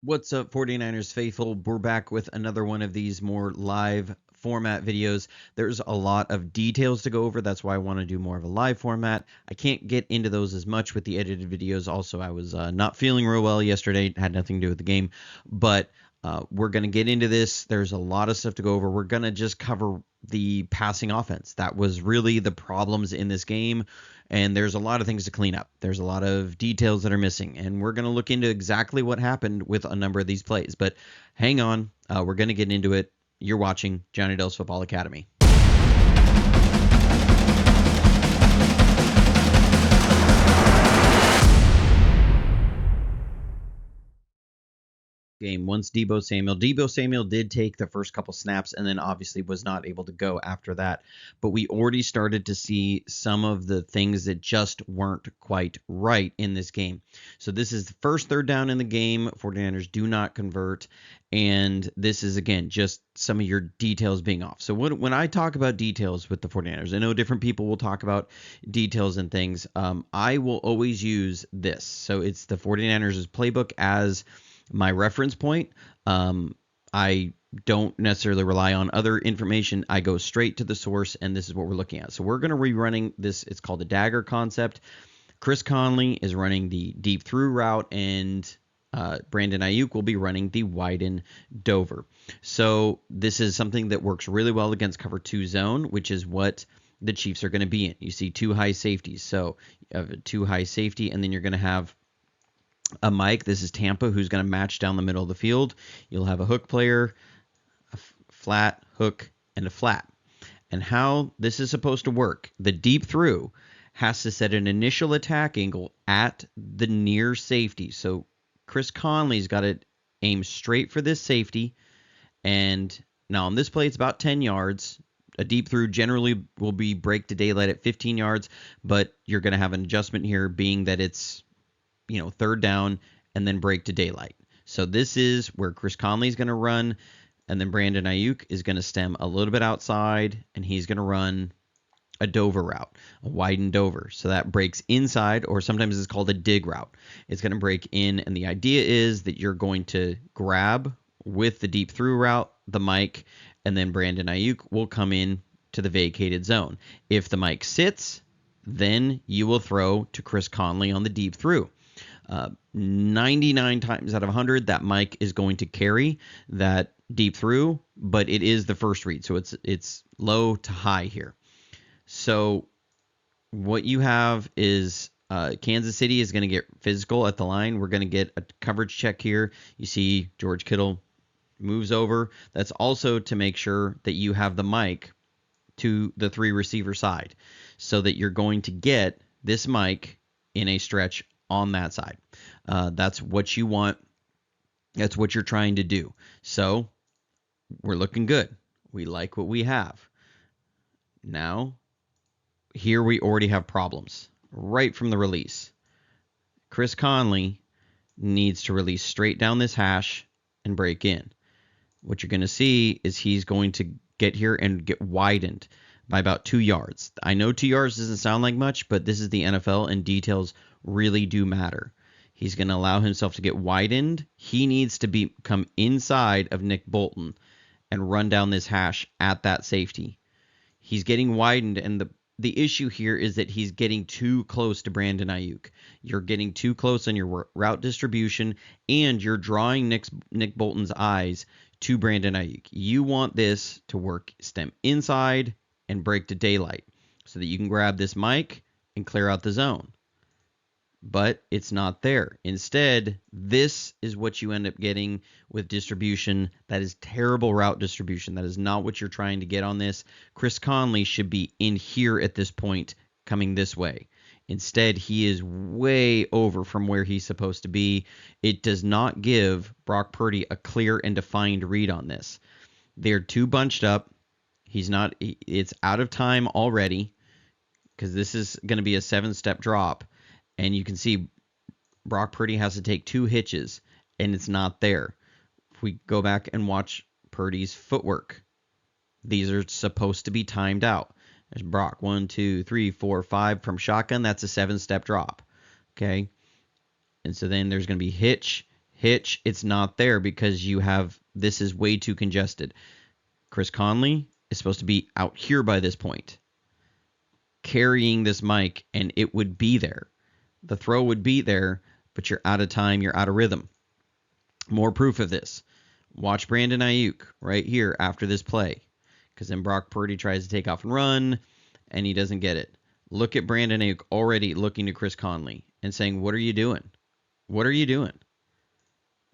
What's up, 49ers faithful? We're back with another one of these more live format videos. There's a lot of details to go over. That's why I want to do more of a live format. I can't get into those as much with the edited videos. Also, I was not feeling real well yesterday. It had nothing to do with the game. But we're going to get into this. There's a lot of stuff to go over. We're going to just cover the passing offense. That was really the problems in this game. And there's a lot of things to clean up. There's a lot of details that are missing. And we're going to look into exactly what happened with a number of these plays. But hang on. We're going to get into it. You're watching Johnny Dell's Football Academy. Game once Deebo Samuel did take the first couple snaps and then obviously was not able to go after that. But we already started to see some of the things that just weren't quite right in this game. So this is the first third down in the game. 49ers do not convert. And this is, again, just some of your details being off. So when I talk about details with the 49ers, I know different people will talk about details and things. I will always use this. So it's the 49ers' playbook as my reference point. I don't necessarily rely on other information. I go straight to the source, and this is what we're looking at. So we're going to be running this. It's called the dagger concept. Chris Conley is running the deep through route, and Brandon Aiyuk will be running the widen Dover. So this is something that works really well against cover 2 zone, which is what the Chiefs are going to be in. You see 2 high safeties. So you have a 2 high safety, and then you're going to have a Mike. This is Tampa, who's going to match down the middle of the field. You'll have a hook player, a flat, hook, and a flat. And how this is supposed to work, the deep through has to set an initial attack angle at the near safety. So Chris Conley's got to aim straight for this safety. And now on this play, it's about 10 yards. A deep through generally will be break to daylight at 15 yards, but you're going to have an adjustment here being that it's third down and then break to daylight. So this is where Chris Conley is going to run, and then Brandon Aiyuk is going to stem a little bit outside, and he's going to run a Dover route, a widened Dover. So that breaks inside, or sometimes it's called a dig route. It's going to break in, and the idea is that you're going to grab with the deep through route the Mike, and then Brandon Aiyuk will come in to the vacated zone. If the Mike sits, then you will throw to Chris Conley on the deep through. 99 times out of 100, that Mike is going to carry that deep through, but it is the first read. So it's low to high here. So what you have is Kansas City is going to get physical at the line. We're going to get a coverage check here. You see George Kittle moves over. That's also to make sure that you have the Mike to the 3 receiver side so that you're going to get this Mike in a stretch on that side. That's what you want. That's what you're trying to do. So we're looking good. We like what we have. Now, here we already have problems right from the release. Chris Conley needs to release straight down this hash and break in. What you're going to see is he's going to get here and get widened by about 2 yards. I know 2 yards doesn't sound like much, but this is the NFL, and details really do matter. He's going to allow himself to get widened. He needs to come inside of Nick Bolton and run down this hash at that safety. He's getting widened, and the issue here is that he's getting too close to Brandon Aiyuk. You're getting too close on your route distribution, and you're drawing Nick Bolton's eyes to Brandon Aiyuk. You want this to work stem inside and break to daylight so that you can grab this Mike and clear out the zone. But it's not there. Instead, this is what you end up getting with distribution. That is terrible route distribution. That is not what you're trying to get on this. Chris Conley should be in here at this point, coming this way. Instead, he is way over from where he's supposed to be. It does not give Brock Purdy a clear and defined read on this. They're too bunched up. It's out of time already because this is going to be a 7-step drop. And you can see Brock Purdy has to take 2 hitches, and it's not there. If we go back and watch Purdy's footwork, these are supposed to be timed out. There's Brock, 1, 2, 3, 4, 5 from shotgun. That's a 7-step drop. Okay. And so then there's going to be hitch, Hitch, it's not there because this is way too congested. Chris Conley is supposed to be out here by this point, carrying this mic, and it would be there. The throw would be there, but you're out of time, you're out of rhythm. More proof of this. Watch Brandon Ayuk right here after this play, because then Brock Purdy tries to take off and run, and he doesn't get it. Look at Brandon Ayuk already looking to Chris Conley and saying, what are you doing? What are you doing?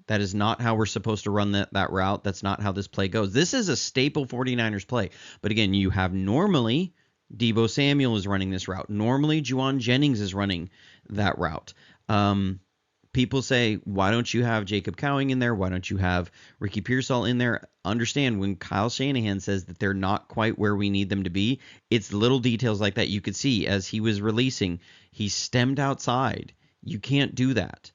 That is not how we're supposed to run that route. That's not how this play goes. This is a staple 49ers play. But again, you have normally Deebo Samuel is running this route. Normally Juwan Jennings is running that route. People say, why don't you have Jacob Cowing in there? Why don't you have Ricky Pearsall in there? Understand, when Kyle Shanahan says that they're not quite where we need them to be, it's little details like that. You could see as he was releasing, he stemmed outside. You can't do that.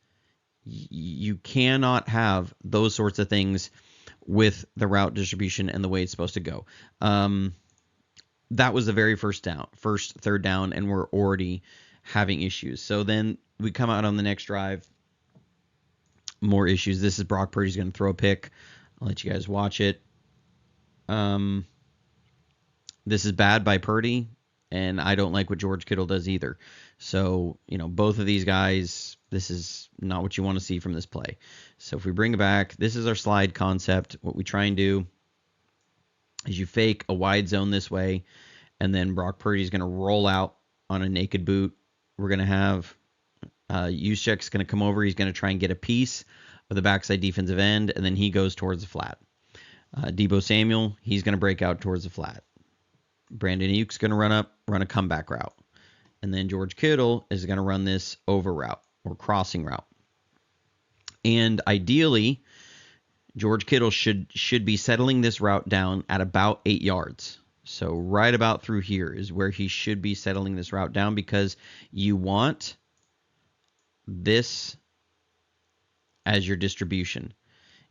You cannot have those sorts of things with the route distribution and the way it's supposed to go. That was the very first third down, and we're already having issues. So then we come out on the next drive, more issues. This is Brock Purdy's going to throw a pick. I'll let you guys watch it. This is bad by Purdy, and I don't like what George Kittle does either. So, both of these guys, this is not what you want to see from this play. So if we bring it back, this is our slide concept. What we try and do is you fake a wide zone this way, and then Brock Purdy is going to roll out on a naked boot. We're going to have Juszczyk's going to come over. He's going to try and get a piece of the backside defensive end, and then he goes towards the flat. Deebo Samuel, he's going to break out towards the flat. Brandon Ayuk's going to run a comeback route. And then George Kittle is going to run this over route or crossing route. And ideally, George Kittle should be settling this route down at about 8 yards. So right about through here is where he should be settling this route down, because you want this as your distribution.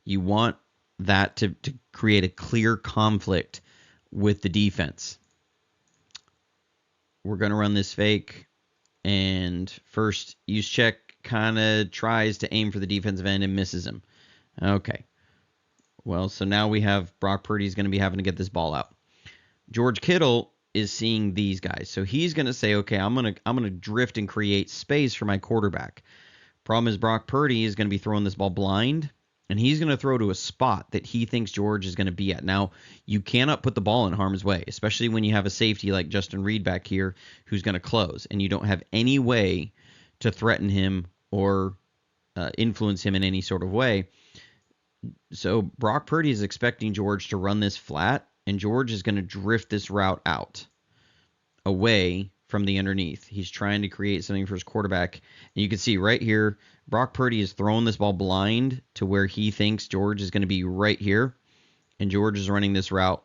You want that to create a clear conflict with the defense. We're going to run this fake, and first Juszczyk kind of tries to aim for the defensive end and misses him. Okay. Well, so now we have Brock Purdy's going to be having to get this ball out. George Kittle is seeing these guys. So he's going to say, okay, I'm going to drift and create space for my quarterback. Problem is Brock Purdy is going to be throwing this ball blind, and he's going to throw to a spot that he thinks George is going to be at. Now, you cannot put the ball in harm's way, especially when you have a safety like Justin Reed back here who's going to close, and you don't have any way to threaten him or influence him in any sort of way. So Brock Purdy is expecting George to run this flat, and George is going to drift this route out away from the underneath. He's trying to create something for his quarterback. And you can see right here, Brock Purdy is throwing this ball blind to where he thinks George is going to be right here, and George is running this route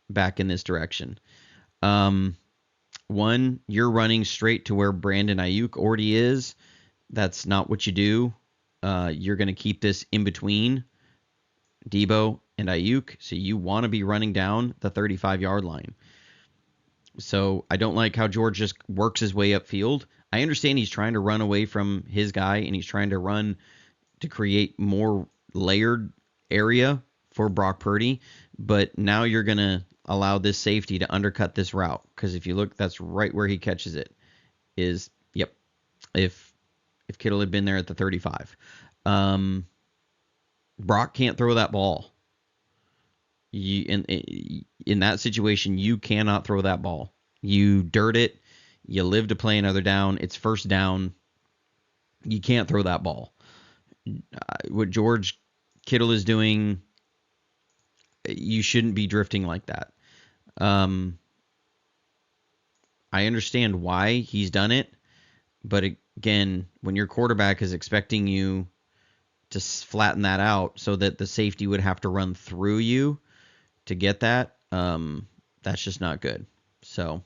back in this direction. One, you're running straight to where Brandon Ayuk already is. That's not what you do. You're going to keep this in between Deebo and Ayuk, so you want to be running down the 35-yard line. So I don't like how George just works his way upfield. I understand he's trying to run away from his guy, and he's trying to run to create more layered area for Brock Purdy, but now you're going to allow this safety to undercut this route, because if you look, that's right where he catches it. If Kittle had been there at the 35. Brock can't throw that ball. In that situation, you cannot throw that ball. You dirt it. You live to play another down. It's first down. You can't throw that ball. What George Kittle is doing, you shouldn't be drifting like that. I understand why he's done it, but again, when your quarterback is expecting you to flatten that out so that the safety would have to run through you to get that, that's just not good. So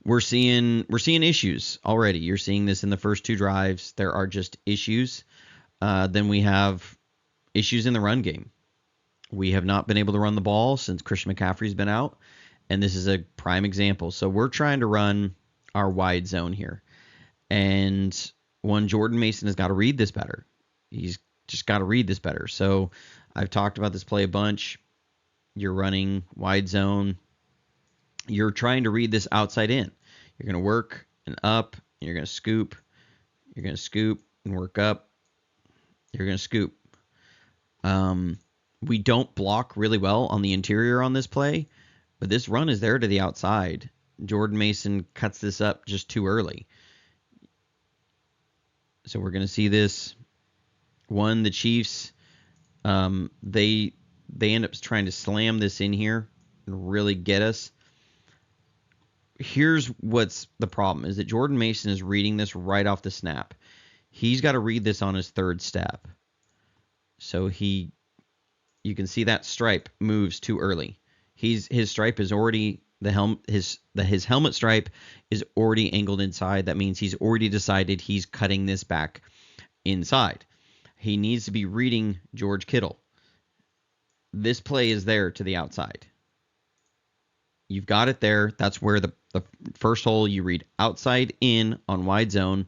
we're seeing issues already. You're seeing this in the first two drives. There are just issues. Then we have issues in the run game. We have not been able to run the ball since Christian McCaffrey's been out, and this is a prime example. So we're trying to run our wide zone here, and Jordan Mason has got to read this better. He's just got to read this better. So I've talked about this play a bunch. You're running wide zone. You're trying to read this outside in. You're going to work and up. And you're going to scoop. You're going to scoop and work up. You're going to scoop. We don't block really well on the interior on this play, but this run is there to the outside. Jordan Mason cuts this up just too early. So we're going to see this. One, the Chiefs, they end up trying to slam this in here and really get us. Here's what's the problem, is that Jordan Mason is reading this right off the snap. He's got to read this on his third step. So you can see that stripe moves too early. His stripe is already his helmet stripe is already angled inside. That means he's already decided he's cutting this back inside. He needs to be reading George Kittle. This play is there to the outside. You've got it there. That's where the first hole, you read outside in on wide zone.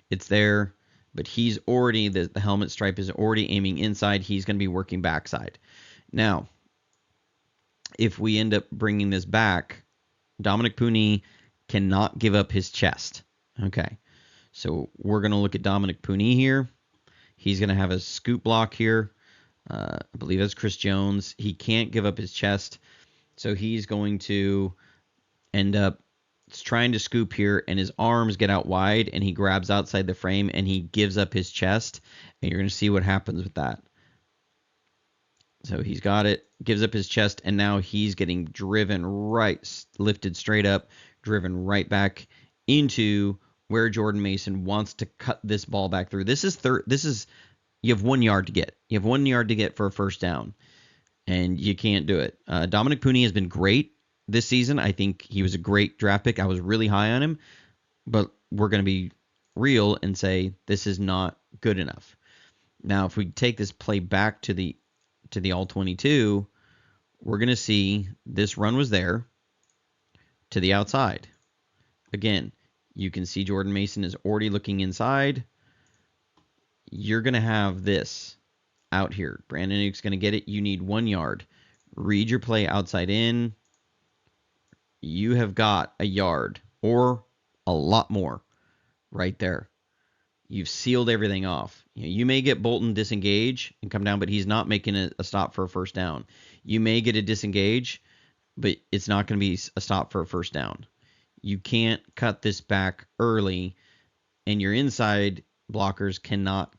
It's there, but he's already, the helmet stripe is already aiming inside. He's going to be working backside. Now, if we end up bringing this back, Dominic Puni cannot give up his chest. Okay, so we're going to look at Dominic Puni here. He's going to have a scoop block here. I believe that's Chris Jones. He can't give up his chest, so he's going to end up trying to scoop here, and his arms get out wide, and he grabs outside the frame, and he gives up his chest, and you're going to see what happens with that. So he's got it, gives up his chest, and now he's getting driven right, lifted straight up, driven right back into where Jordan Mason wants to cut this ball back through. This is you have 1 yard to get. You have 1 yard to get for a first down, and you can't do it. Dominic Puni has been great this season. I think he was a great draft pick. I was really high on him, but we're going to be real and say this is not good enough. Now, if we take this play back to the all-22, we're going to see this run was there to the outside. Again, you can see Jordan Mason is already looking inside. You're going to have this out here. Brandon Aiyuk's going to get it. You need 1 yard. Read your play outside in. You have got a yard or a lot more right there. You've sealed everything off. You may get Bolton disengage and come down, but he's not making a stop for a first down. You may get a disengage, but it's not going to be a stop for a first down. You can't cut this back early, and your inside blockers cannot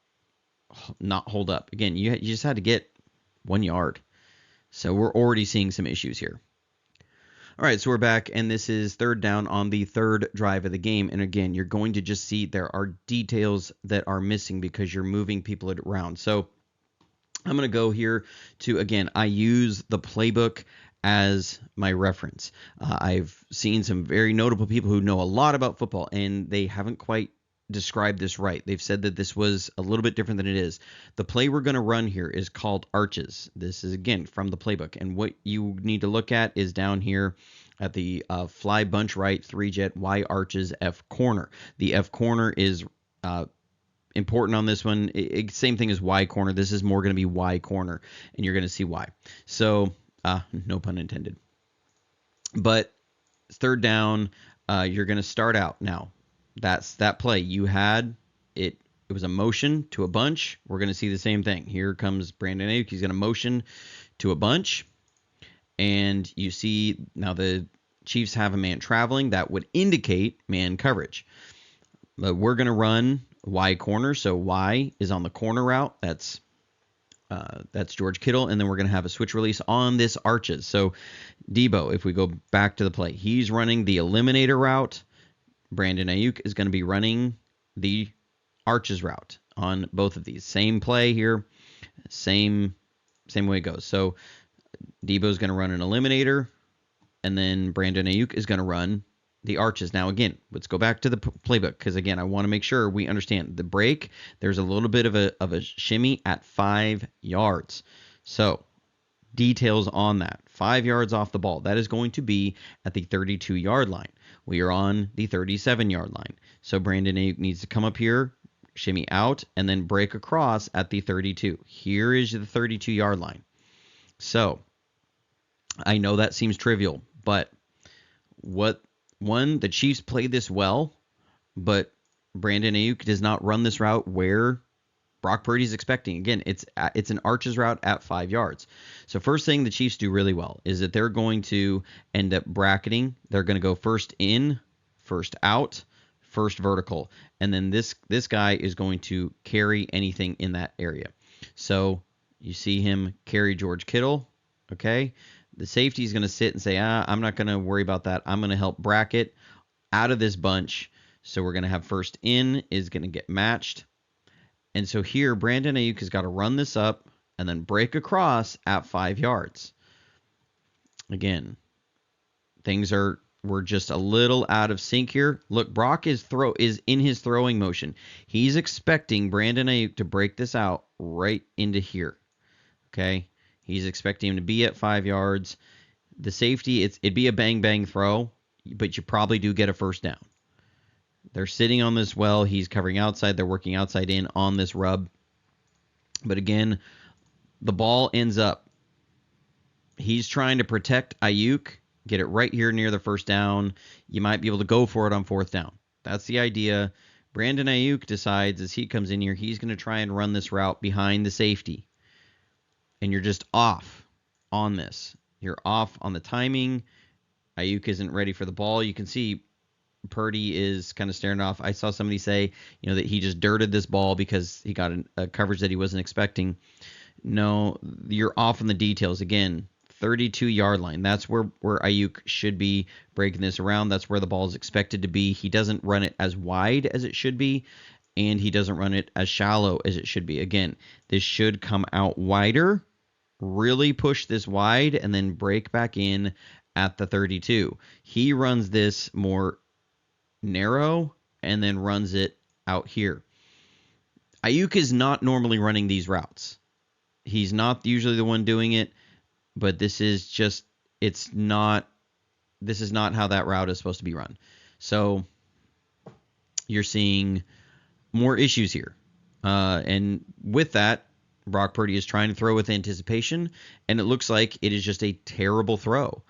not hold up. Again, you just had to get 1 yard. So we're already seeing some issues here. All right, so we're back, and this is third down on the third drive of the game. And again, you're going to just see there are details that are missing because you're moving people around. So I'm going to go here to, again, I use the playbook as my reference. I've seen some very notable people who know a lot about football, and they haven't quite described this right. They've said that this was a little bit different than it is. The play we're going to run here is called arches. This is, again, from the playbook. And what you need to look at is down here at the fly bunch right, 3-jet, Y arches, F corner. The F corner is important on this one. Same thing as Y corner. This is more going to be Y corner, and you're going to see why. So, no pun intended. But third down, you're going to start out now. That's that play. You had it. It was a motion to a bunch. We're going to see the same thing. Here comes Brandon Aiyuk. He's going to motion to a bunch. And you see now the Chiefs have a man traveling. That would indicate man coverage. But we're going to run Y corner. So Y is on the corner route. That's George Kittle. And then we're going to have a switch release on this arches. So Debo, if we go back to the play, he's running the eliminator route. Brandon Aiyuk is going to be running the arches route on both of these. Same play here, same way it goes. So Debo is going to run an eliminator, and then Brandon Aiyuk is going to run the arches. Now, again, let's go back to the playbook because, again, I want to make sure we understand the break. There's a little bit of a shimmy at 5 yards. So details on that. 5 yards off the ball. That is going to be at the 32-yard line. We are on the 37-yard line. So Brandon Aiyuk needs to come up here, shimmy out, and then break across at the 32. Here is the 32-yard line. So I know that seems trivial, but the Chiefs played this well, but Brandon Aiyuk does not run this route where Brock Purdy's expecting. Again, it's an Arches route at 5 yards. So first thing the Chiefs do really well is that they're going to end up bracketing. They're going to go first in, first out, first vertical. And then this guy is going to carry anything in that area. So you see him carry George Kittle, okay? The safety is going to sit and say, I'm not going to worry about that. I'm going to help bracket out of this bunch. So we're going to have first in is going to get matched. And so here, Brandon Aiyuk has got to run this up and then break across at 5 yards. Again, we're just a little out of sync here. Look, Brock is in his throwing motion. He's expecting Brandon Aiyuk to break this out right into here. Okay? He's expecting him to be at 5 yards. The safety, it'd be a bang-bang throw, but you probably do get a first down. They're sitting on this well. He's covering outside. They're working outside in on this rub. But again, the ball ends up. He's trying to protect Aiyuk, get it right here near the first down. You might be able to go for it on fourth down. That's the idea. Brandon Aiyuk decides as he comes in here, he's going to try and run this route behind the safety. And you're just off on this. You're off on the timing. Aiyuk isn't ready for the ball. You can see Purdy is kind of staring off. I saw somebody say, that he just dirted this ball because he got a coverage that he wasn't expecting. No, you're off on the details. Again, 32-yard line. That's where Aiyuk should be breaking this around. That's where the ball is expected to be. He doesn't run it as wide as it should be, and he doesn't run it as shallow as it should be. Again, this should come out wider, really push this wide, and then break back in at the 32. He runs this more narrow and then runs it out here. Aiyuk is not normally running these routes. He's not usually the one doing it, but this is not how that route is supposed to be run. So you're seeing more issues here. And with that, Brock Purdy is trying to throw with anticipation, and it looks like it is just a terrible throw.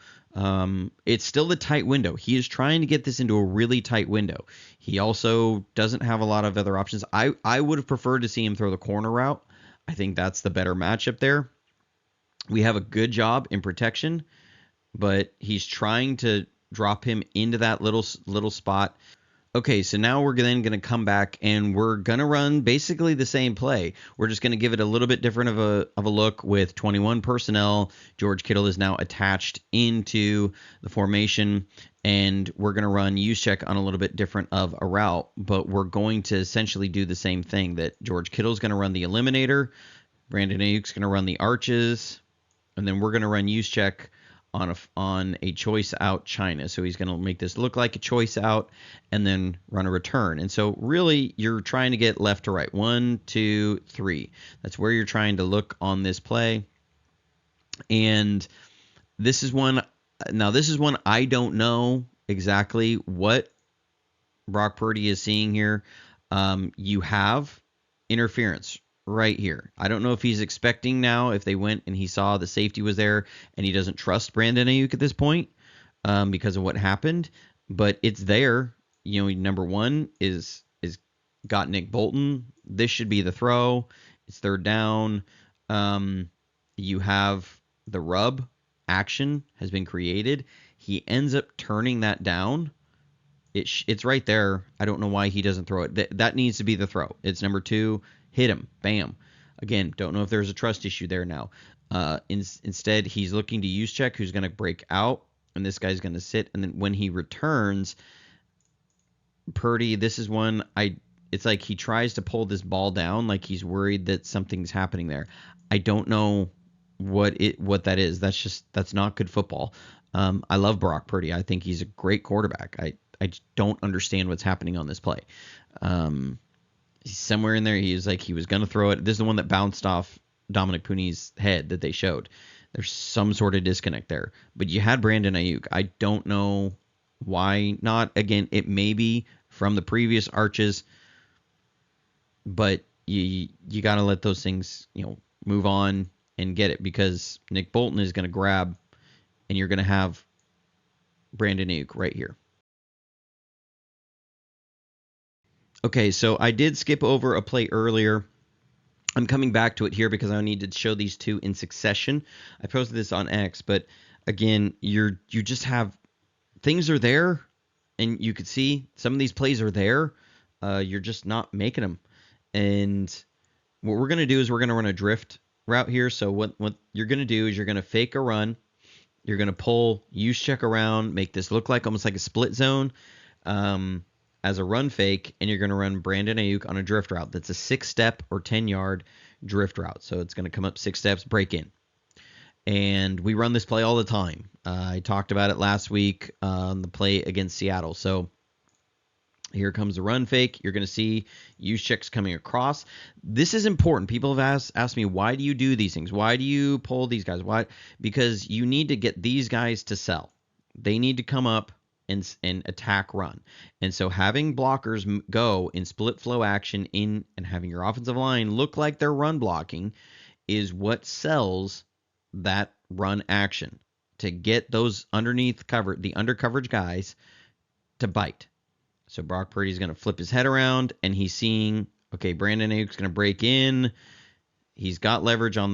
It's still a tight window. He is trying to get this into a really tight window. He also doesn't have a lot of other options. I would have preferred to see him throw the corner route. I think that's the better matchup there. We have a good job in protection, but he's trying to drop him into that little spot. Okay, so now we're then going to come back and we're going to run basically the same play. We're just going to give it a little bit different of a look with 21 personnel. George Kittle is now attached into the formation, and we're going to run Juszczyk on a little bit different of a route, but we're going to essentially do the same thing, that George Kittle is going to run the eliminator, Brandon Aiyuk's going to run the arches, and then we're going to run Juszczyk on a choice out China. So he's going to make this look like a choice out and then run a return. And so really you're trying to get left to right. 1, 2, 3. That's where you're trying to look on this play. And this is one I don't know exactly what Brock Purdy is seeing here. You have interference right here. I don't know if he's expecting now, if they went and he saw the safety was there and he doesn't trust Brandon Aiyuk at this point because of what happened, but it's there. Number one is got Nick Bolton. This should be the throw. It's third down. You have the rub action has been created. He ends up turning that down. It's right there. I don't know why he doesn't throw it. That needs to be the throw. It's number 2. Hit him. Bam. Again, don't know if there's a trust issue there now. Instead, he's looking to Juszczyk, who's going to break out, and this guy's going to sit. And then when he returns, Purdy, this is one it's like he tries to pull this ball down like he's worried that something's happening there. I don't know what that is. That's not good football. I love Brock Purdy. I think he's a great quarterback. I just don't understand what's happening on this play. Somewhere in there, he was going to throw it. This is the one that bounced off Dominic Puni's head that they showed. There's some sort of disconnect there. But you had Brandon Aiyuk. I don't know why not. Again, it may be from the previous arches. but you got to let those things, move on and get it, because Nick Bolton is going to grab, and you're going to have Brandon Aiyuk right here. Okay, so I did skip over a play earlier. I'm coming back to it here because I need to show these two in succession. I posted this on X, but again, you just have things are there, and you could see some of these plays are there. You're just not making them. And what we're going to do is we're going to run a drift route here. So what you're going to do is you're going to fake a run. You're going to pull Juszczyk around, make this look like almost like a split zone as a run fake, and you're going to run Brandon Aiyuk on a drift route. That's a 6-step or 10-yard drift route. So it's going to come up 6 steps, break in. And we run this play all the time. I talked about it last week on the play against Seattle. So here comes the run fake. You're going to see Juszczyk's coming across. This is important. People have asked me, why do you do these things? Why do you pull these guys? Why? Because you need to get these guys to sell. They need to come up and attack run. And so having blockers go in split flow action and having your offensive line look like they're run blocking is what sells that run action, to get those underneath the under coverage guys to bite. So Brock Purdy's going to flip his head around, and he's seeing, okay, Brandon Aiyuk's going to break in. He's got leverage on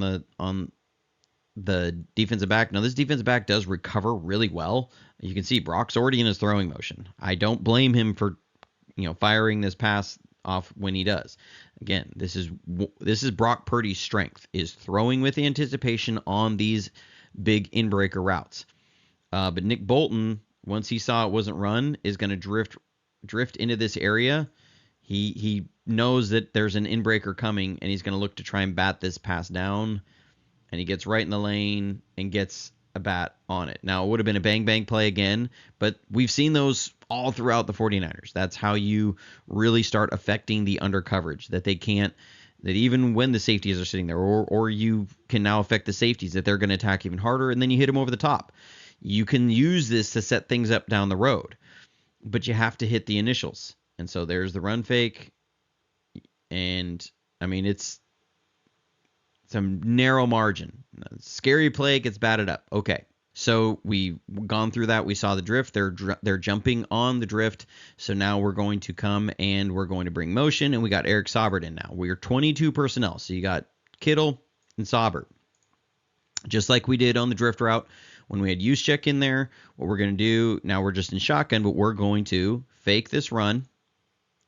the defensive back. Now, this defensive back does recover really well. You can see Brock's already in his throwing motion. I don't blame him for, firing this pass off when he does. Again, this is Brock Purdy's strength, is throwing with anticipation on these big in-breaker routes. But Nick Bolton, once he saw it wasn't run, is going to drift into this area. He knows that there's an in-breaker coming, and he's going to look to try and bat this pass down. And he gets right in the lane and gets a bat on it. Now, it would have been a bang-bang play again, but we've seen those all throughout the 49ers. That's how you really start affecting the under coverage, that even when the safeties are sitting there, or you can now affect the safeties, that they're going to attack even harder, and then you hit them over the top. You can use this to set things up down the road, but you have to hit the initials. And so there's the run fake, and I mean, it's a narrow margin. Scary play gets batted up. Okay, so we've gone through that. We saw the drift. They're jumping on the drift. So now we're going to come and we're going to bring motion, and we got Eric Saubert in now. We're 22 personnel. So you got Kittle and Saubert. Just like we did on the drift route when we had Juszczyk in there, what we're going to do, now we're just in shotgun, but we're going to fake this run.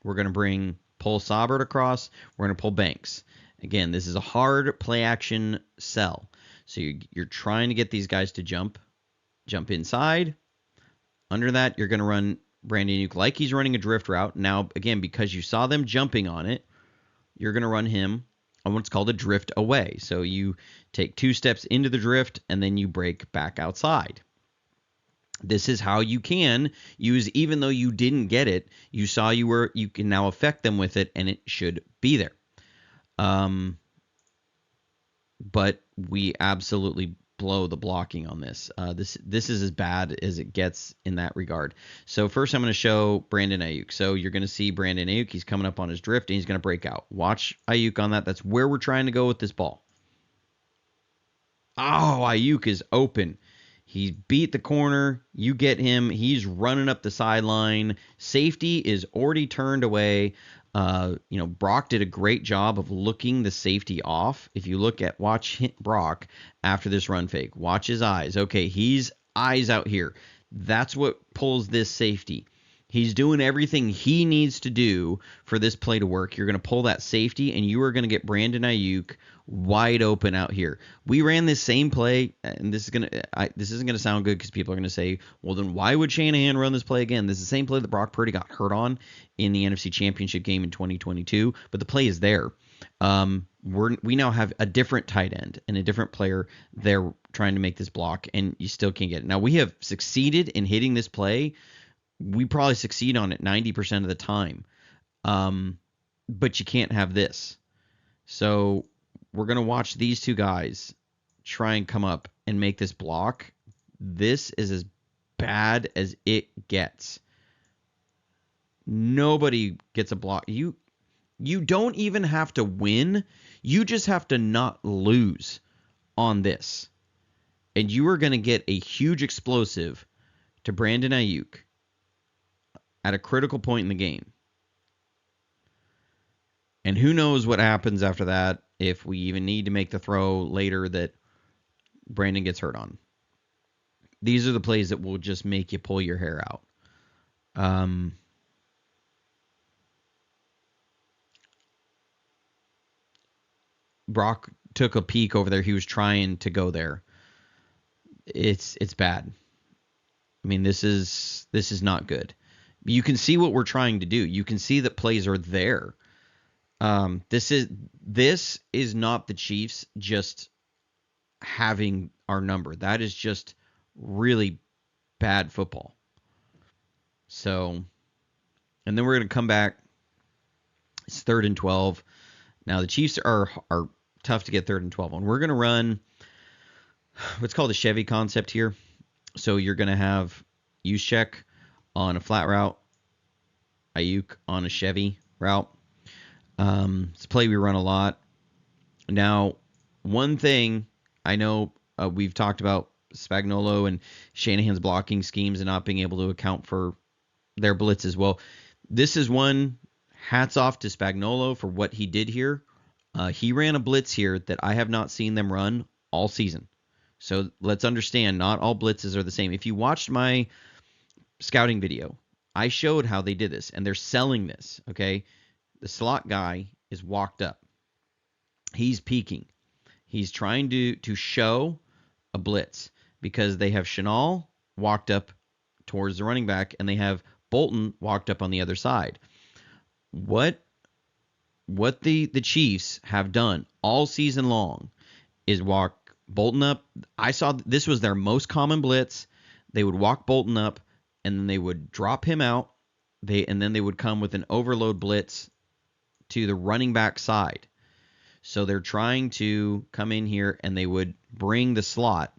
We're going to pull Saubert across. We're going to pull Banks. Again, this is a hard play action sell. So you're trying to get these guys to jump inside. Under that, you're going to run Brandon Aiyuk like he's running a drift route. Now, again, because you saw them jumping on it, you're going to run him on what's called a drift away. So you take 2 steps into the drift, and then you break back outside. This is how you can use, even though you didn't get it, you saw you can now affect them with it, and it should be there. But we absolutely blow the blocking on this. This is as bad as it gets in that regard. So first I'm going to show Brandon Aiyuk. So you're going to see Brandon Aiyuk. He's coming up on his drift, and he's going to break out. Watch Aiyuk on that. That's where we're trying to go with this ball. Oh, Aiyuk is open. He beat the corner. You get him. He's running up the sideline. Safety is already turned away. Brock did a great job of looking the safety off. If you watch Brock after this run fake, watch his eyes. Okay, he's eyes out here. That's what pulls this safety. He's doing everything he needs to do for this play to work. You're going to pull that safety, and you are going to get Brandon Aiyuk wide open out here. We ran this same play, and this isn't going to sound good because people are going to say, well, then why would Shanahan run this play again? This is the same play that Brock Purdy got hurt on in the NFC Championship game in 2022, but the play is there. We now have a different tight end and a different player there trying to make this block, and you still can't get it. Now, we have succeeded in hitting this play. We probably succeed on it 90% of the time. But you can't have this. So we're going to watch these two guys try and come up and make this block. This is as bad as it gets. Nobody gets a block. You don't even have to win. You just have to not lose on this. And you are going to get a huge explosive to Brandon Aiyuk at a critical point in the game. And who knows what happens after that, if we even need to make the throw later that Brandon gets hurt on. These are the plays that will just make you pull your hair out. Brock took a peek over there. He was trying to go there. It's bad. I mean, this is not good. You can see what we're trying to do. You can see that plays are there. This is not the Chiefs just having our number. That is just really bad football. So, and then we're going to come back. It's 3rd and 12. Now the Chiefs are tough to get 3rd and 12 on. We're going to run what's called the Chevy concept here. So you're going to have Juszczyk on a flat route, Aiyuk on a Chevy route. It's a play we run a lot. Now, one thing I know we've talked about Spagnuolo and Shanahan's blocking schemes and not being able to account for their blitzes. Well, this is one, hats off to Spagnuolo for what he did here. He ran a blitz here that I have not seen them run all season. So let's understand, not all blitzes are the same. If you watched my scouting video, I showed how they did this, and they're selling this, okay? The slot guy is walked up. He's peeking. He's trying to show a blitz because they have Chenal walked up towards the running back, and they have Bolton walked up on the other side. What the Chiefs have done all season long is walk Bolton up. I saw this was their most common blitz. They would walk Bolton up, and then they would drop him out. And then they would come with an overload blitz to the running back side. So they're trying to come in here, and they would bring the slot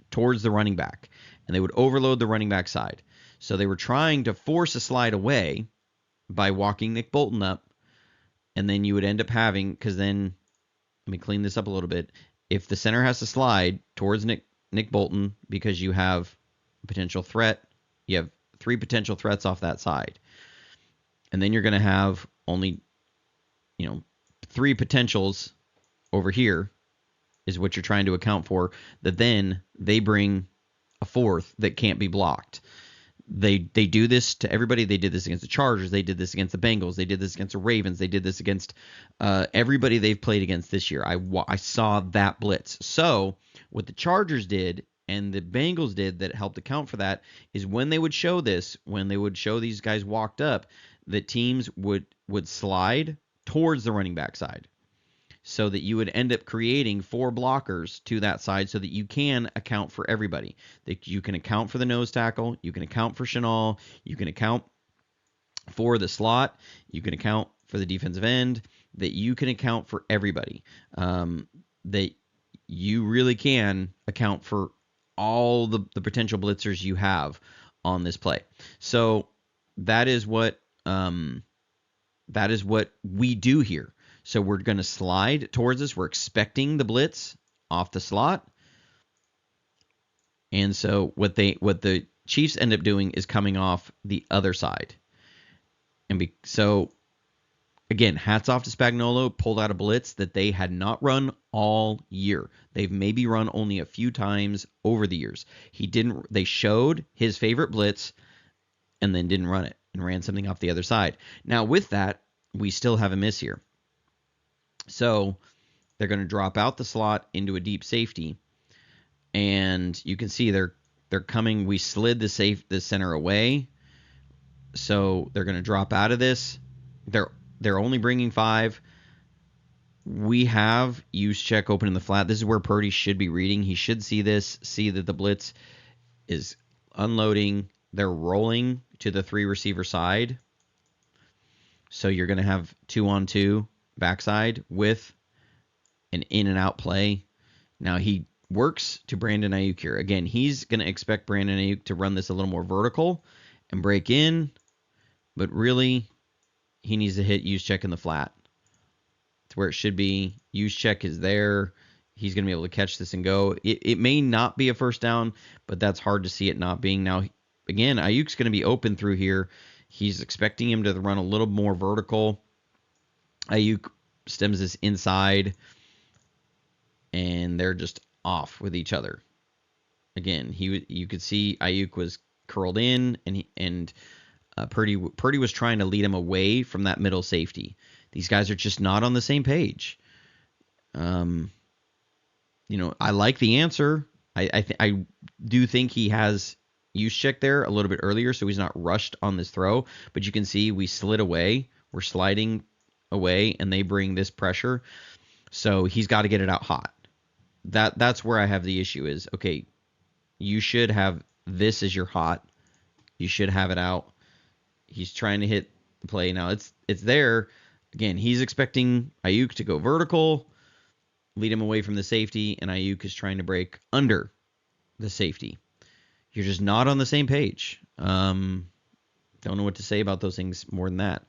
towards the running back, and they would overload the running back side. So they were trying to force a slide away by walking Nick Bolton up, and then you would end up having, because then, let me clean this up a little bit. If the center has to slide towards Nick Bolton because you have a potential threat, you have 3 potential threats off that side. And then you're going to have only, 3 potentials over here is what you're trying to account for, that then they bring a 4th that can't be blocked. They do this to everybody. They did this against the Chargers. They did this against the Bengals. They did this against the Ravens. They did this against everybody they've played against this year. I saw that blitz. So what the Chargers did and the Bengals did that helped account for that is when they would show this, when they would show these guys walked up, the teams would slide towards the running back side, so that you would end up creating 4 blockers to that side so that you can account for everybody. That you can account for the nose tackle, you can account for Chenal, you can account for the slot, you can account for the defensive end, that you can account for everybody. That you really can account for all the potential blitzers you have on this play. So that is what we do here. So we're going to slide towards this. We're expecting the blitz off the slot. And so what the Chiefs end up doing is coming off the other side. And so, again, hats off to Spagnuolo, pulled out a blitz that they had not run all year. They've maybe run only a few times over the years. They showed his favorite blitz and then didn't run it and ran something off the other side. Now, with that, we still have a miss here. So they're going to drop out the slot into a deep safety, and you can see they're coming. We slid the center away, so they're going to drop out of this. They're only bringing 5. We have Juszczyk open in the flat. This is where Purdy should be reading. He should see this, see that the blitz is unloading. They're rolling to the 3 receiver side, so you're going to have 2-on-2. Backside with an in and out play. Now he works to Brandon Aiyuk here. Again, he's going to expect Brandon Aiyuk to run this a little more vertical and break in, but really he needs to hit Juszczyk in the flat. to where it should be. Juszczyk is there. He's going to be able to catch this and go. It may not be a first down, but that's hard to see it not being. Now, again, Ayuk's going to be open through here. He's expecting him to run a little more vertical. Aiyuk stems this inside, and they're just off with each other. Again, you could see Aiyuk was curled in, and Purdy was trying to lead him away from that middle safety. These guys are just not on the same page. I like the answer. I do think he has Juszczyk there a little bit earlier, so he's not rushed on this throw. But you can see we slid away. We're sliding away, and they bring this pressure. So he's got to get it out hot. That's where I have the issue is, okay, you should have this as your hot. You should have it out. He's trying to hit the play. Now it's there. Again, he's expecting Aiyuk to go vertical, lead him away from the safety, and Aiyuk is trying to break under the safety. You're just not on the same page. Don't know what to say about those things more than that.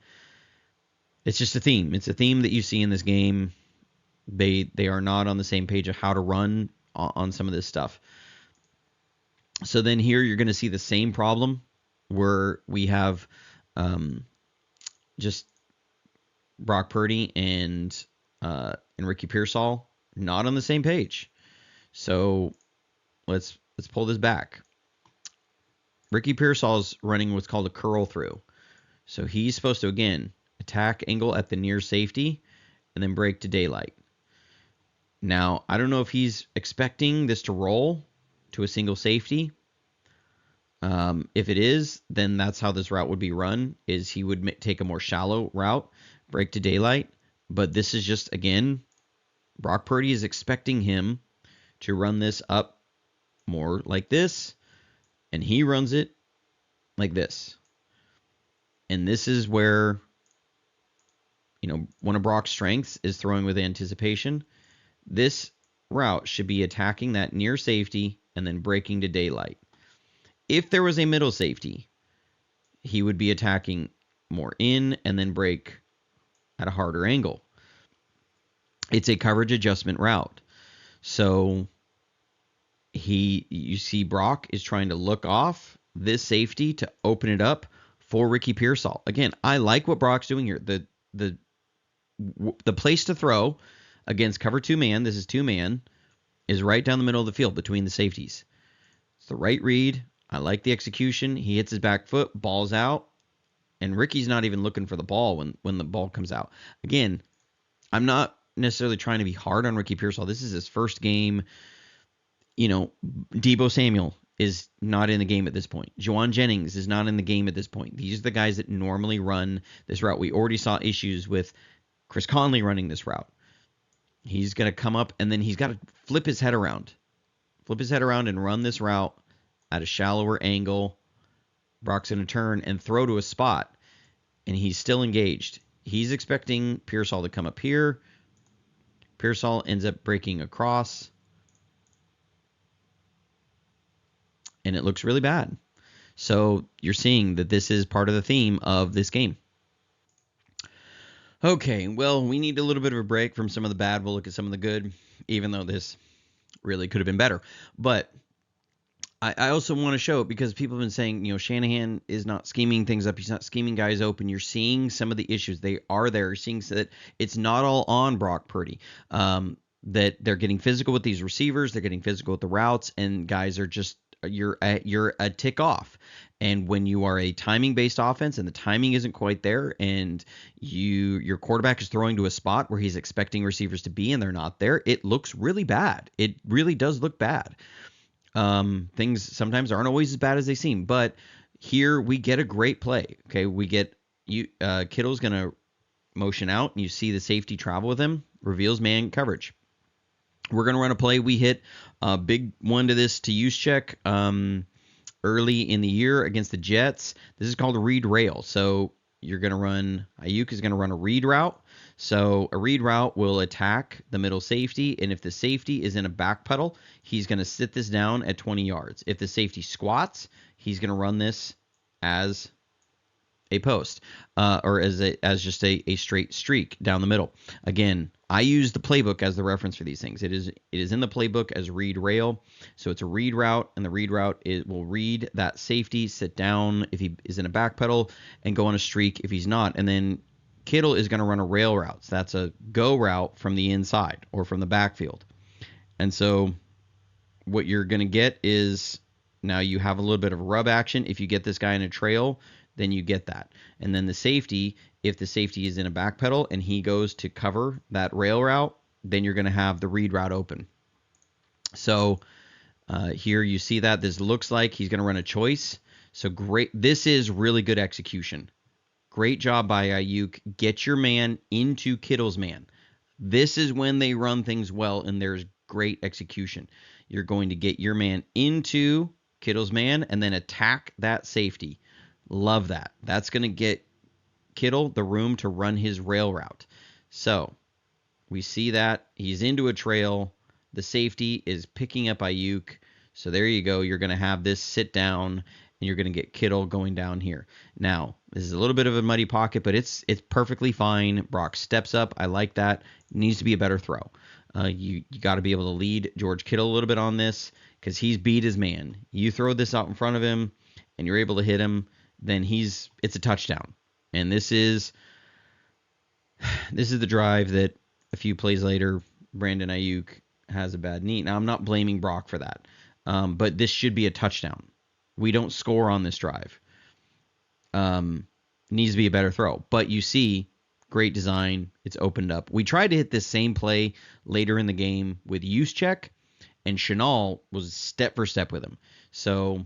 It's just a theme. It's a theme that you see in this game. They are not on the same page of how to run on some of this stuff. So then here you're going to see the same problem where we have just Brock Purdy and Ricky Pearsall not on the same page. So let's pull this back. Ricky Pearsall's running what's called a curl through. So he's supposed to, again, attack angle at the near safety and then break to daylight. Now, I don't know if he's expecting this to roll to a single safety. If it is, then that's how this route would be run, is he would take a more shallow route, break to daylight. But this is just, again, Brock Purdy is expecting him to run this up more like this, and he runs it like this. And this is where, one of Brock's strengths is throwing with anticipation. This route should be attacking that near safety and then breaking to daylight. If there was a middle safety, he would be attacking more in and then break at a harder angle. It's a coverage adjustment route. So you see Brock is trying to look off this safety to open it up for Ricky Pearsall. Again, I like what Brock's doing here. The place to throw against cover 2-man, this is 2-man, is right down the middle of the field between the safeties. It's the right read. I like the execution. He hits his back foot, ball's out, and Ricky's not even looking for the ball when the ball comes out. Again, I'm not necessarily trying to be hard on Ricky Pearsall. This is his first game. Deebo Samuel is not in the game at this point. Juwan Jennings is not in the game at this point. These are the guys that normally run this route. We already saw issues with Chris Conley running this route. He's going to come up, and then he's got to flip his head around. Flip his head around and run this route at a shallower angle. Brock's going to turn and throw to a spot, and he's still engaged. He's expecting Pearsall to come up here. Pearsall ends up breaking across, and it looks really bad. So you're seeing that this is part of the theme of this game. Okay, well, we need a little bit of a break from some of the bad. We'll look at some of the good, even though this really could have been better. But I also want to show it because people have been saying, Shanahan is not scheming things up. He's not scheming guys open. You're seeing some of the issues. They are there. You're seeing that it's not all on Brock Purdy. That they're getting physical with these receivers. They're getting physical with the routes, and guys are just you're a tick off. And when you are a timing-based offense and the timing isn't quite there, and your quarterback is throwing to a spot where he's expecting receivers to be and they're not there, it looks really bad. It really does look bad. Things sometimes aren't always as bad as they seem, but here we get a great play. Okay, we get Kittle's gonna motion out, and you see the safety travel with him, reveals man coverage. We're gonna run a play. We hit a big one to Juszczyk early in the year against the Jets. This is called a read rail. So you're gonna run Aiyuk is gonna run a read route. So a read route will attack the middle safety, and if the safety is in a back pedal, he's going to sit this down at 20 yards. If the safety squats, he's going to run this as a post or as just a straight streak down the middle. Again, I use the playbook as the reference for these things. It is in the playbook as read rail. So it's a read route, and the read route will read that safety, sit down if he is in a back pedal, and go on a streak if he's not. And then Kittle is going to run a rail route. So that's a go route from the inside or from the backfield. And so what you're going to get is now you have a little bit of rub action. If you get this guy in a trail, then you get that. And then the safety, if the safety is in a back pedal and he goes to cover that rail route, then you're going to have the read route open. So here you see that this looks like he's going to run a choice. So great. This is really good execution. Great job by Aiyuk. Get your man into Kittle's man. This is when they run things well and there's great execution. You're going to get your man into Kittle's man and then attack that safety. Love that. That's going to get Kittle the room to run his rail route. So we see that he's into a trail. The safety is picking up Aiyuk. So there you go. You're going to have this sit down, and you're going to get Kittle going down here. Now, this is a little bit of a muddy pocket, but it's perfectly fine. Brock steps up. I like that. Needs to be a better throw. You got to be able to lead George Kittle a little bit on this because he's beat his man. You throw this out in front of him, and you're able to hit him, then it's a touchdown. And this is the drive that a few plays later, Brandon Aiyuk has a bad knee. Now, I'm not blaming Brock for that, but this should be a touchdown. We don't score on this drive. Needs to be a better throw. But you see, great design. It's opened up. We tried to hit this same play later in the game with Juszczyk, and Shenault was step for step with him. So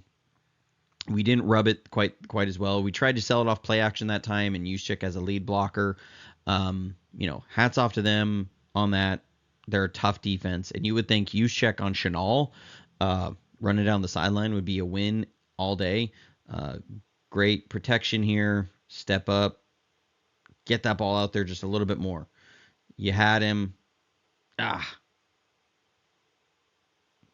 we didn't rub it quite as well. We tried to sell it off play action that time, and Juszczyk as a lead blocker. Hats off to them on that. They're a tough defense, and you would think Juszczyk on Shenault running down the sideline would be a win all day. Great protection here. Step up. Get that ball out there just a little bit more. You had him.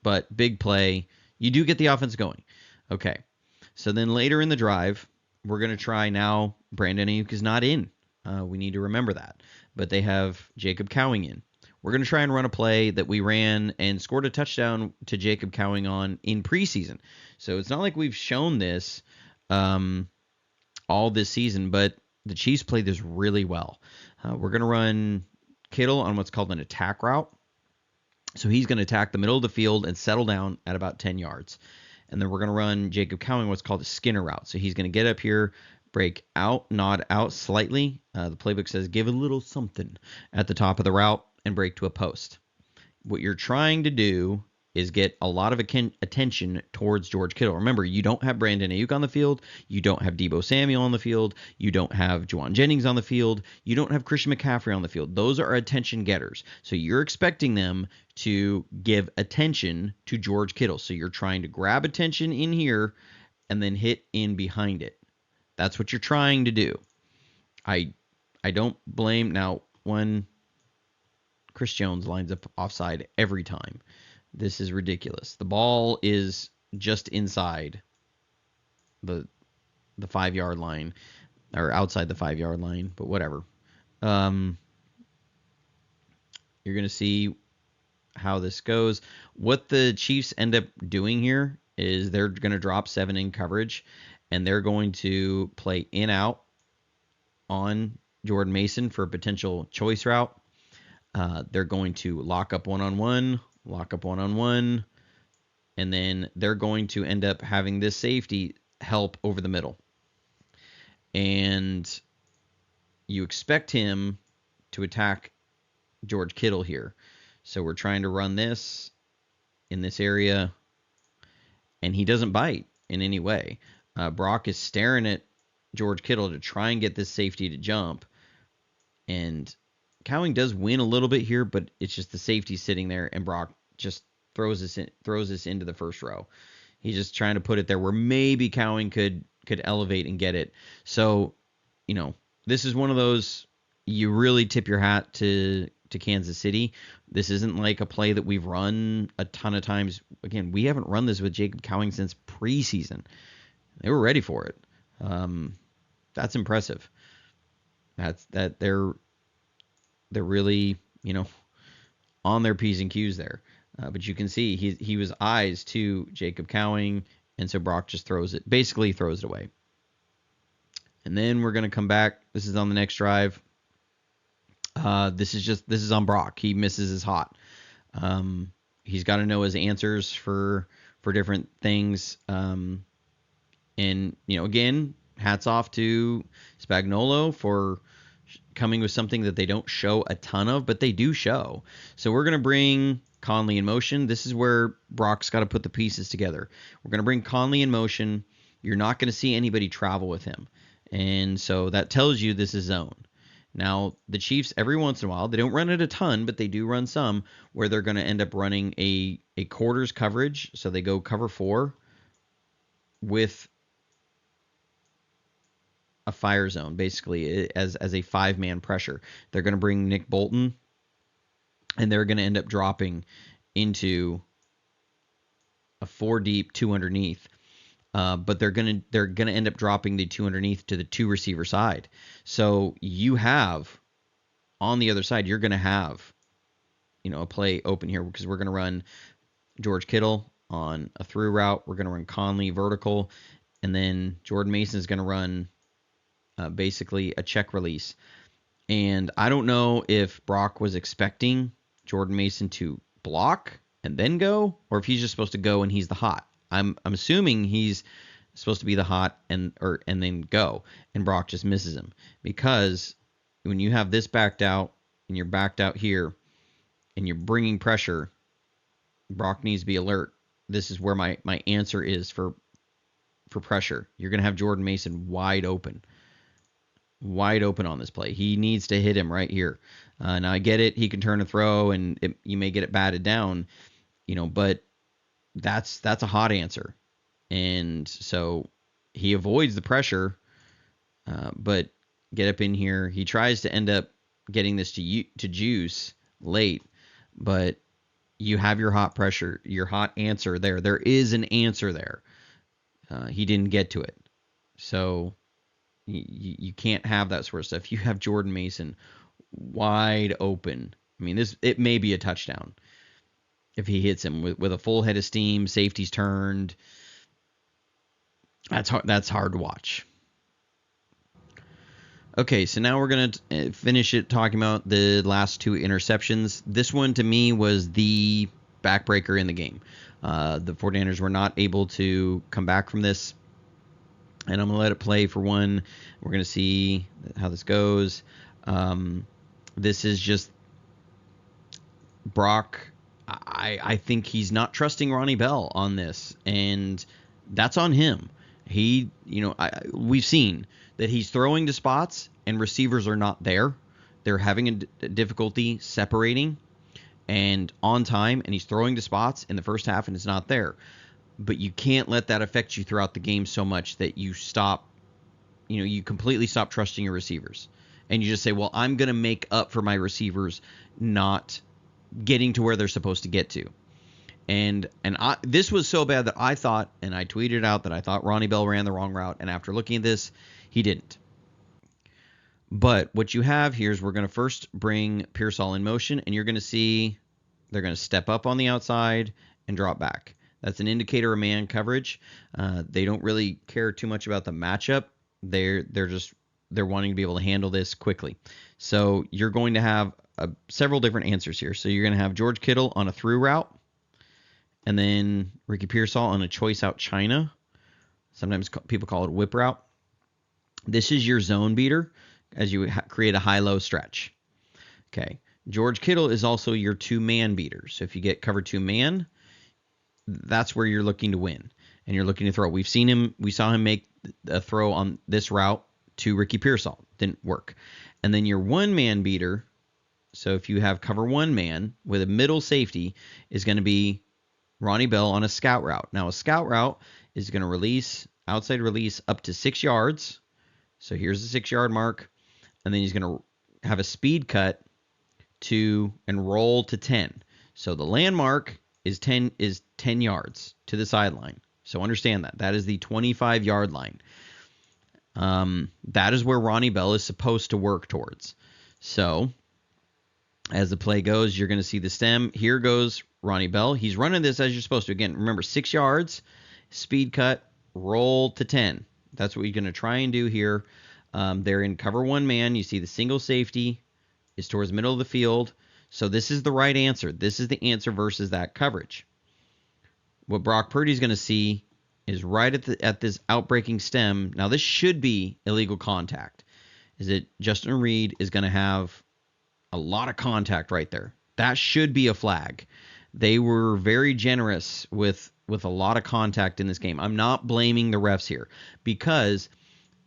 But big play. You do get the offense going. Okay. So then later in the drive, we're going to try now. Brandon Aiyuk is not in. We need to remember that. But they have Jacob Cowing in. We're going to try and run a play that we ran and scored a touchdown to Jacob Cowing on in preseason. So it's not like we've shown this all this season, but the Chiefs played this really well. We're going to run Kittle on what's called an attack route. So he's going to attack the middle of the field and settle down at about 10 yards. And then we're going to run Jacob Cowing what's called a Skinner route. So he's going to get up here, break out, nod out slightly. The playbook says give a little something at the top of the route and break to a post. What you're trying to do is get a lot of attention towards George Kittle. Remember, you don't have Brandon Aiyuk on the field. You don't have Deebo Samuel on the field. You don't have Juwan Jennings on the field. You don't have Christian McCaffrey on the field. Those are attention getters. So you're expecting them to give attention to George Kittle. So you're trying to grab attention in here and then hit in behind it. That's what you're trying to do. I don't blame. Now, when Chris Jones lines up offside every time, this is ridiculous. The ball is just inside the 5-yard line or outside the 5-yard line, but whatever. You're going to see how this goes. What the Chiefs end up doing here is they're going to drop 7 in coverage, and they're going to play in out on Jordan Mason for a potential choice route. They're going to lock up one-on-one, and then they're going to end up having this safety help over the middle. And you expect him to attack George Kittle here. So we're trying to run this in this area, and he doesn't bite in any way. Brock is staring at George Kittle to try and get this safety to jump, and Cowing does win a little bit here, but it's just the safety sitting there, and Brock just throws this into the first row. He's just trying to put it there where maybe Cowing could elevate and get it. So, this is one of those you really tip your hat to Kansas City. This isn't like a play that we've run a ton of times. Again, we haven't run this with Jacob Cowing since preseason. They were ready for it. That's impressive. That they're really on their P's and Q's there. But you can see he was eyes to Jacob Cowing, and so Brock just basically throws it away. And then we're going to come back. This is on the next drive. This is on Brock. He misses his hot. He's got to know his answers for different things. And again, hats off to Spagnuolo for coming with something that they don't show a ton of, but they do show. So we're going to bring Conley in motion. This is where Brock's got to put the pieces together. We're going to bring Conley in motion. You're not going to see anybody travel with him. And so that tells you this is zone. Now, the Chiefs, every once in a while, they don't run it a ton, but they do run some, where they're going to end up running a quarters coverage. So they go cover 4 with a fire zone, basically, as a 5-man pressure. They're going to bring Nick Bolton, and they're going to end up dropping into a 4 deep, 2 underneath. But they're gonna end up dropping the 2 underneath to the 2 receiver side. So you have on the other side, you're gonna have a play open here, because we're gonna run George Kittle on a through route. We're gonna run Conley vertical, and then Jordan Mason is gonna run basically a check release. And I don't know if Brock was expecting Jordan Mason to block and then go, or if he's just supposed to go and he's the hot. I'm assuming he's supposed to be the hot and then go, and Brock just misses him, because when you have this backed out and you're backed out here and you're bringing pressure, Brock needs to be alert. This is where my answer is for pressure. You're going to have Jordan Mason wide open on this play. He needs to hit him right here. Now I get it. He can turn a throw and you may get it batted down, but that's a hot answer. And so he avoids the pressure, but get up in here. He tries to end up getting this to Juice late, but you have your hot pressure, your hot answer there. There is an answer there. He didn't get to it. So you can't have that sort of stuff. You have Jordan Mason wide open. I mean, it may be a touchdown if he hits him with a full head of steam, safety's turned. That's hard to watch. Okay, so now we're going to finish it talking about the last 2 interceptions. This one, to me, was the backbreaker in the game. The 49ers were not able to come back from this, and I'm going to let it play for one. We're going to see how this goes. This is just Brock. I think he's not trusting Ronnie Bell on this, and that's on him. We've seen that he's throwing to spots and receivers are not there. They're having a difficulty separating and on time, and he's throwing to spots in the first half and it's not there. But you can't let that affect you throughout the game so much that you completely stop trusting your receivers. And you just say, well, I'm going to make up for my receivers not getting to where they're supposed to get to. And this was so bad that I thought, and I tweeted out that I thought Ronnie Bell ran the wrong route. And after looking at this, he didn't. But what you have here is we're going to first bring Pearsall in motion, and you're going to see they're going to step up on the outside and drop back. That's an indicator of man coverage. They don't really care too much about the matchup. They're wanting to be able to handle this quickly. So you're going to have several different answers here. So you're going to have George Kittle on a through route, and then Ricky Pearsall on a choice out China. Sometimes people call it whip route. This is your zone beater as you create a high-low stretch. Okay. George Kittle is also your 2-man beater. So if you get cover 2-man, that's where you're looking to win, and you're looking to throw. We saw him make a throw on this route to Ricky Pearsall. Didn't work. And then your 1-man beater, so if you have cover 1-man with a middle safety, is going to be Ronnie Bell on a scout route. Now, a scout route is going to outside release up to 6 yards. So here's the 6-yard mark. And then he's going to have a speed cut and roll to 10. So the landmark is 10 yards to the sideline. So understand that. That is the 25-yard line. That is where Ronnie Bell is supposed to work towards. So As the play goes, you're going to see the stem. Here goes Ronnie Bell. He's running this as you're supposed to. Again, remember, 6 yards, speed cut, roll to 10. That's what you're going to try and do here. They're in cover one man. You see the single safety is towards the middle of the field. So this is the right answer. This is the answer versus that coverage. What Brock Purdy's going to see is right at this outbreaking stem. Now, this should be illegal contact. Is it Justin Reid is going to have a lot of contact right there. That should be a flag. They were very generous with a lot of contact in this game. I'm not blaming the refs here because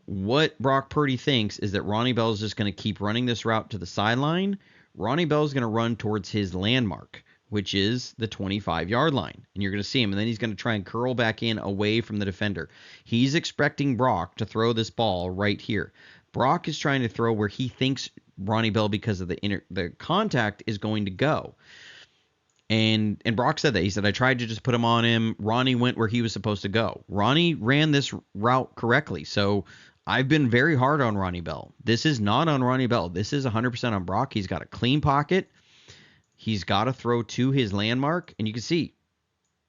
what Brock Purdy thinks is that Ronnie Bell is just going to keep running this route to the sideline. Ronnie Bell is going to run towards his landmark, which is the 25-yard line. And you're going to see him, and then he's going to try and curl back in away from the defender. He's expecting Brock to throw this ball right here. Brock is trying to throw where he thinks Ronnie Bell, because of the contact, is going to go. And Brock said that. He said, I tried to just put him on him. Ronnie went where he was supposed to go. Ronnie ran this route correctly. So I've been very hard on Ronnie Bell. This is not on Ronnie Bell. This is 100% on Brock. He's got a clean pocket. He's got to throw to his landmark. And you can see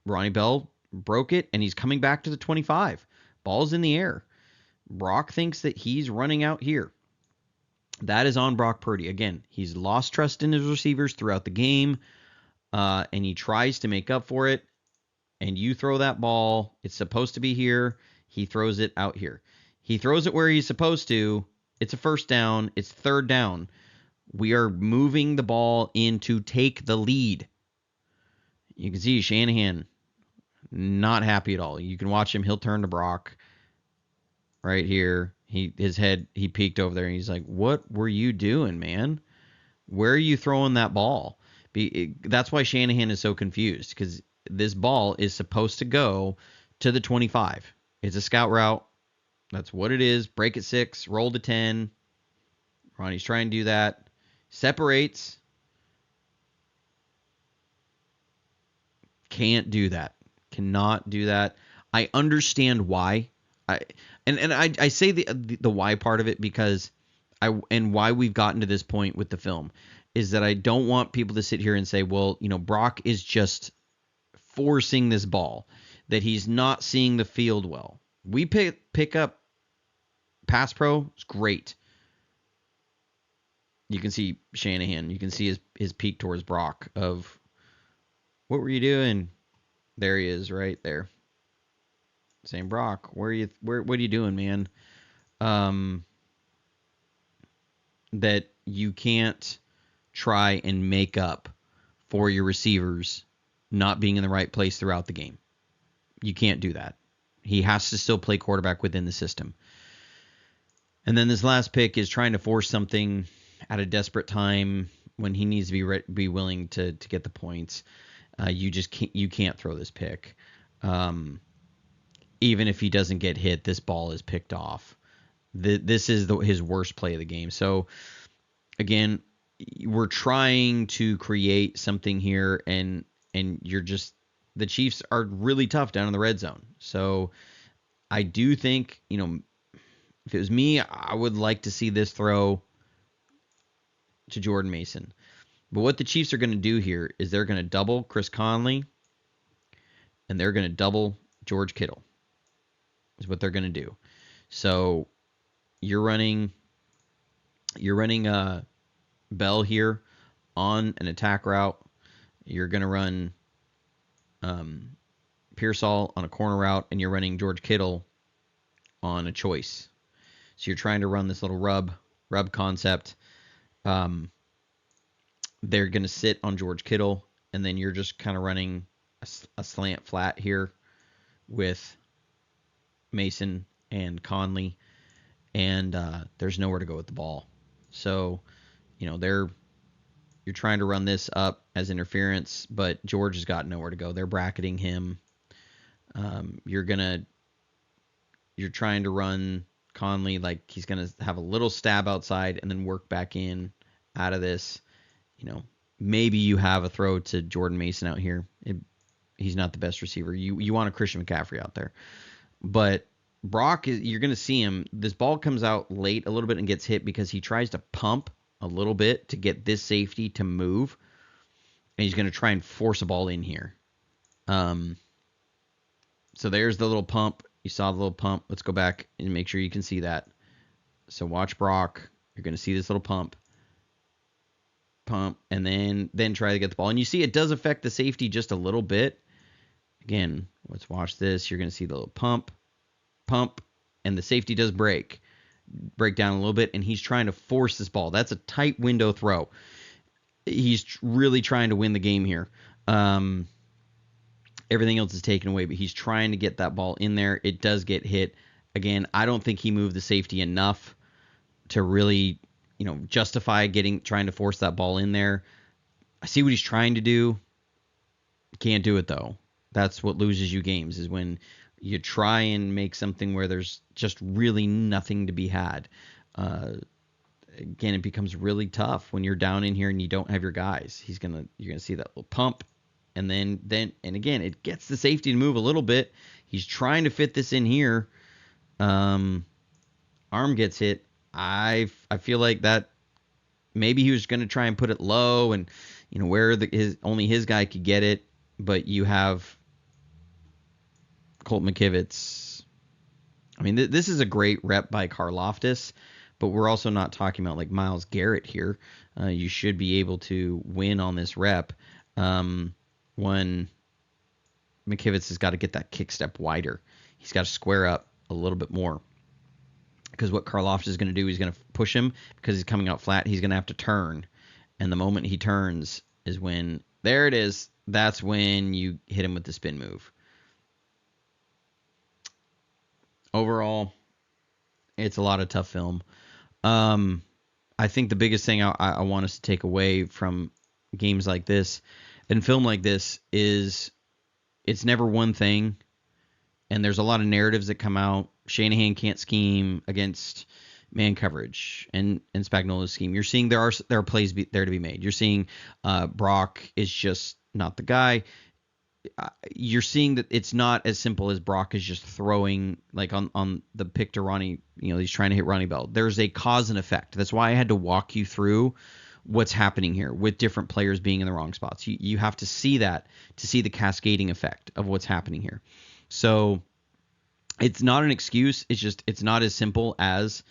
Ronnie Bell broke it, and he's coming back to the 25. Ball's in the air. Brock thinks that he's running out here. That is on Brock Purdy. Again, he's lost trust in his receivers throughout the game, and he tries to make up for it. And you throw that ball. It's supposed to be here. He throws it out here. He throws it where he's supposed to. It's a first down. It's third down. We are moving the ball in to take the lead. You can see Shanahan not happy at all. You can watch him. He'll turn to Brock right here. His head, he peeked over there, and he's like, what were you doing, man? Where are you throwing that ball? That's why Shanahan is so confused, because this ball is supposed to go to the 25. It's a scout route. That's what it is. Break at 6, roll to 10. Ronnie's trying to do that. Separates. Can't do that. Cannot do that. I understand why. I say the why part of it because why we've gotten to this point with the film is that I don't want people to sit here and say, well, Brock is just forcing this ball, that he's not seeing the field well. We pick up pass pro. It's great. You can see Shanahan. You can see his peek towards Brock of, what were you doing? There he is right there. Saying, Brock, what are you doing, man? That you can't try and make up for your receivers not being in the right place throughout the game. You can't do that. He has to still play quarterback within the system. And then this last pick is trying to force something at a desperate time when he needs to be willing to get the points. You can't throw this pick. Even if he doesn't get hit, this ball is picked off. This is his worst play of the game. So, again, we're trying to create something here, and the Chiefs are really tough down in the red zone. So, I do think, if it was me, I would like to see this throw to Jordan Mason. But what the Chiefs are going to do here is they're going to double Chris Conley, and they're going to double George Kittle. Is what they're going to do. So you're running Bell here on an attack route. You're going to run Pearsall on a corner route, and you're running George Kittle on a choice. So you're trying to run this little rub concept. They're going to sit on George Kittle, and then you're just kind of running a slant flat here with Mason and Conley, and there's nowhere to go with the ball. So, you're trying to run this up as interference, but George has got nowhere to go. They're bracketing him. You're trying to run Conley like he's going to have a little stab outside and then work back in out of this. Maybe you have a throw to Jordan Mason out here. He's not the best receiver. You want a Christian McCaffrey out there. But Brock, you're going to see him. This ball comes out late a little bit and gets hit because he tries to pump a little bit to get this safety to move, and he's going to try and force a ball in here. So there's the little pump. You saw the little pump. Let's go back and make sure you can see that. So watch Brock. You're going to see this little pump, and then try to get the ball. And you see it does affect the safety just a little bit. Again, let's watch this. You're going to see the little pump, and the safety does break down a little bit, and he's trying to force this ball. That's a tight window throw. He's really trying to win the game here. Everything else is taken away, but he's trying to get that ball in there. It does get hit. Again, I don't think he moved the safety enough to really, justify trying to force that ball in there. I see what he's trying to do. Can't do it, though. That's what loses you games, is when you try and make something where there's just really nothing to be had. Again, it becomes really tough when you're down in here and you don't have your guys. You're gonna see that little pump, and then again, it gets the safety to move a little bit. He's trying to fit this in here. Arm gets hit. I feel like that maybe he was going to try and put it low, and where only his guy could get it. But you have Colt McKivitz. I mean, this is a great rep by Karlaftis, but we're also not talking about like Myles Garrett here. You should be able to win on this rep. When McKivitz has got to get that kick step wider. He's got to square up a little bit more. Because what Karlaftis is going to do, he's going to push him because he's coming out flat. He's going to have to turn. And the moment he turns is when, there it is, that's when you hit him with the spin move. Overall, it's a lot of tough film. I think the biggest thing I want us to take away from games like this and film like this is it's never one thing, and there's a lot of narratives that come out. Shanahan can't scheme against man coverage and Spagnuolo's scheme. You're seeing there are plays there to be made. You're seeing Brock is just not the guy. You're seeing that it's not as simple as Brock is just throwing like on the pick to Ronnie. He's trying to hit Ronnie Bell. There's a cause and effect. That's why I had to walk you through what's happening here with different players being in the wrong spots. You have to see that to see the cascading effect of what's happening here. So it's not an excuse. It's not as simple as,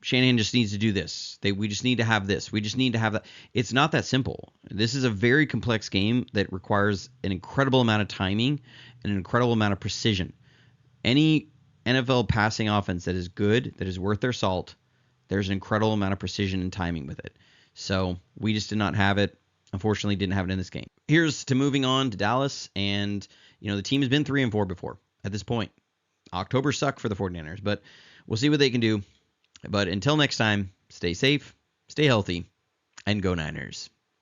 Shanahan just needs to do this. We just need to have this. We just need to have that. It's not that simple. This is a very complex game that requires an incredible amount of timing and an incredible amount of precision. Any NFL passing offense that is good, that is worth their salt, there's an incredible amount of precision and timing with it. So we just did not have it. Unfortunately, didn't have it in this game. Here's to moving on to Dallas. And, the team has been 3-4 before at this point. October sucked for the 49ers, but we'll see what they can do. But until next time, stay safe, stay healthy, and go Niners.